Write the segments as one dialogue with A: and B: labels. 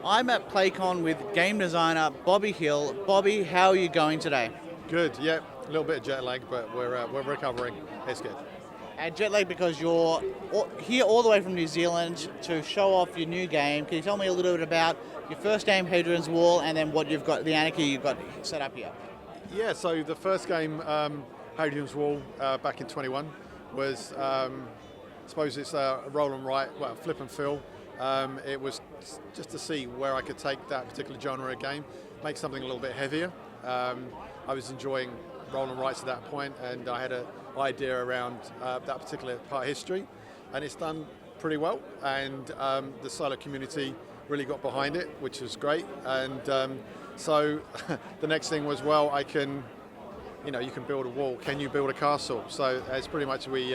A: I'm at PlayCon with game designer Bobby Hill. Bobby, how are you going today?
B: Good, yeah. A little bit of jet lag, but we're recovering. It's good.
A: And jet lag because you're here all the way from New Zealand to show off your new game. Can you tell me a little bit about your first game, Hadrian's Wall, and then what you've got, the Anarchy you've got set up here?
B: Yeah, so the first game, Hadrian's Wall, back in 21, was, I suppose it's a roll and write, well, flip and fill. It was just to see where I could take that particular genre of game, make something a little bit heavier. I was enjoying roll and writes at that point, and I had an idea around that particular part of history, and it's done pretty well. And the solo community really got behind it, which was great. And so the next thing was, well, I can, you can build a wall. Can you build a castle? So it's pretty much we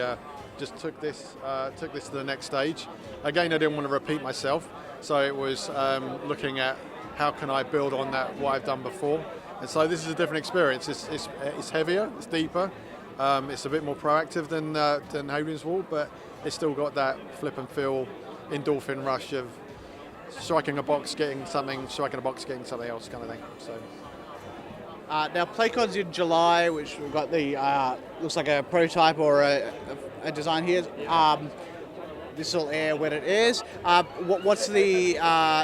B: just took this to the next stage. Again, I didn't want to repeat myself, so it was looking at how can I build on that what I've done before. And so this is a different experience. It's heavier, it's deeper, it's a bit more proactive than Hadrian's Wall, but it's still got that flip and fill, endorphin rush of striking a box, getting something, striking a box, getting something else kind of thing. So.
A: Now, PlayCon's in July, which we've got the looks like a prototype or a design here. This will air when it airs. What's the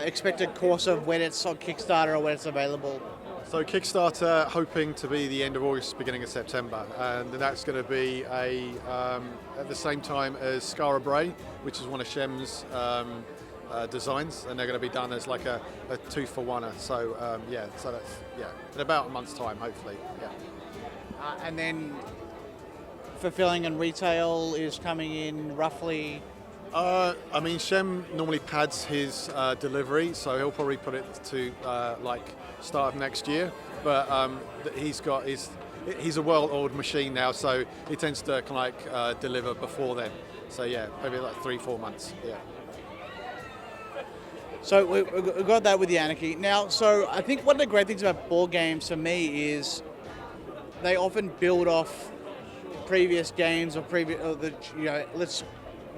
A: expected course of when it's on Kickstarter or when it's available?
B: So Kickstarter hoping to be the end of August, beginning of September, and that's going to be at the same time as Scar Bray, which is one of Shem's designs, and they're going to be done as like a 2-for-1er. So so that's in about a month's time, hopefully. Yeah.
A: And then fulfilling and retail is coming in roughly.
B: Shem normally pads his delivery, so he'll probably put it to start of next year. But he's a well-oiled machine now, so he tends to deliver before then. So yeah, maybe like 3-4 months. Yeah.
A: So we've got that with the Anarchy. Now, so I think one of the great things about board games for me is they often build off previous games or let's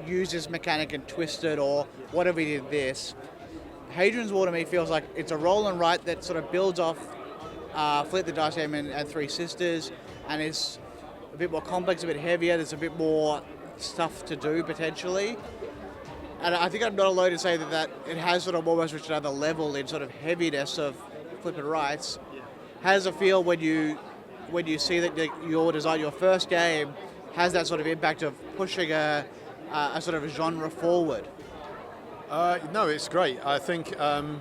A: use this mechanic and twist it or whatever we did this. Hadrian's Wall to me feels like it's a roll and write that sort of builds off Flip the Dice Game and Three Sisters, and it's a bit more complex, a bit heavier, there's a bit more stuff to do potentially. And I think I'm not alone to say that it has sort of almost reached another level in sort of heaviness of Flip and Writes. Yeah. How does it feel when you see that your design, your first game, has that sort of impact of pushing a sort of a genre forward?
B: No, it's great. I think I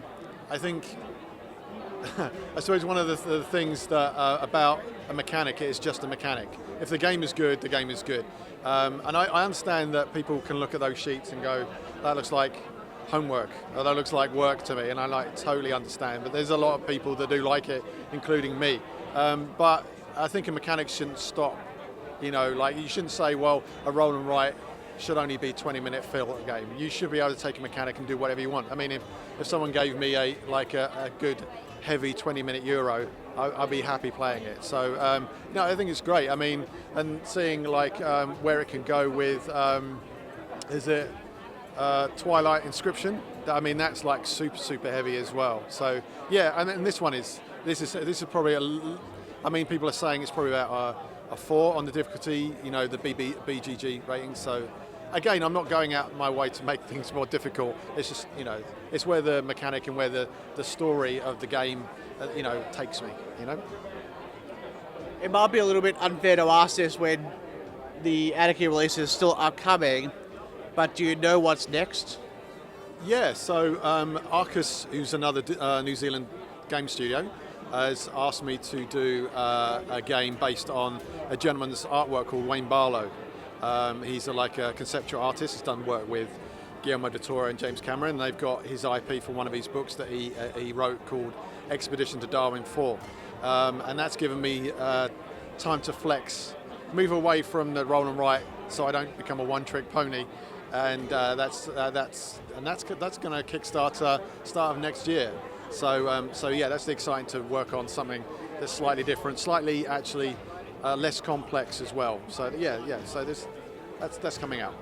B: suppose one of the things that about a mechanic is just a mechanic. If the game is good, the game is good. And I understand that people can look at those sheets and go, that looks like homework, or that looks like work to me, and I totally understand. But there's a lot of people that do like it, including me. But I think a mechanic shouldn't stop. You shouldn't say, well, a roll and write should only be 20-minute fill a game. You should be able to take a mechanic and do whatever you want. I mean, if someone gave me a good heavy 20-minute Euro, I'd be happy playing it. So I think it's great. I mean, and seeing where it can go with is it Twilight Inscription? I mean, that's like super heavy as well. So yeah, and this is probably people are saying it's probably about a 4 on the difficulty, the BGG rating. So again, I'm not going out my way to make things more difficult. It's just, it's where the mechanic and where the story of the game, takes me,
A: It might be a little bit unfair to ask this when the Anarchy release is still upcoming, but do you know what's next?
B: Yeah, so Arcus, who's another New Zealand game studio, has asked me to do a game based on a gentleman's artwork called Wayne Barlow. He's a conceptual artist. He's done work with Guillermo del Toro and James Cameron. They've got his IP for one of his books that he wrote called Expedition to Darwin 4. And that's given me time to flex, move away from the roll and write so I don't become a one-trick pony. And that's going to kickstart start of next year. So that's exciting to work on something that's slightly different, slightly actually less complex as well. So so that's coming out.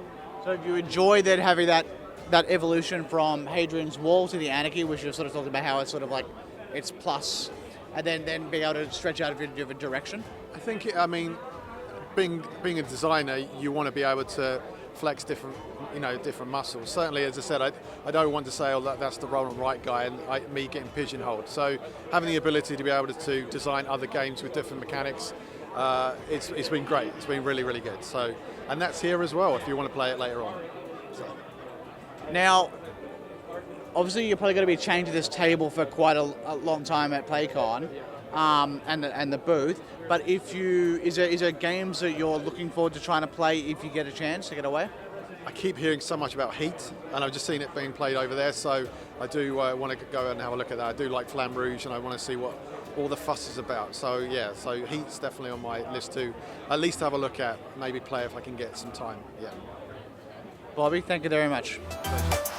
A: So do you enjoy then having that that evolution from Hadrian's Wall to the Anarchy, which you've sort of talked about how it's sort of like it's plus, and then being able to stretch out of a different direction?
B: I think, I mean, being a designer, you want to be able to flex different muscles. Certainly, as I said, I don't want to say, oh, that's the wrong and right guy, and me getting pigeonholed. So having the ability to be able to design other games with different mechanics, it's been great. It's been really, really good. So, and that's here as well if you want to play it later on. So.
A: Now, obviously, you're probably going to be chained to this table for quite a long time at PlayCon, and the booth. But is there games that you're looking forward to trying to play if you get a chance to get away?
B: I keep hearing so much about Heat, and I've just seen it being played over there, so I do want to go and have a look at that. I do like Flamme Rouge, and I want to see what all the fuss is about. So yeah, so Heat's definitely on my list to at least have a look at, maybe play if I can get some time. Yeah.
A: Bobby, thank you very much.
B: Pleasure.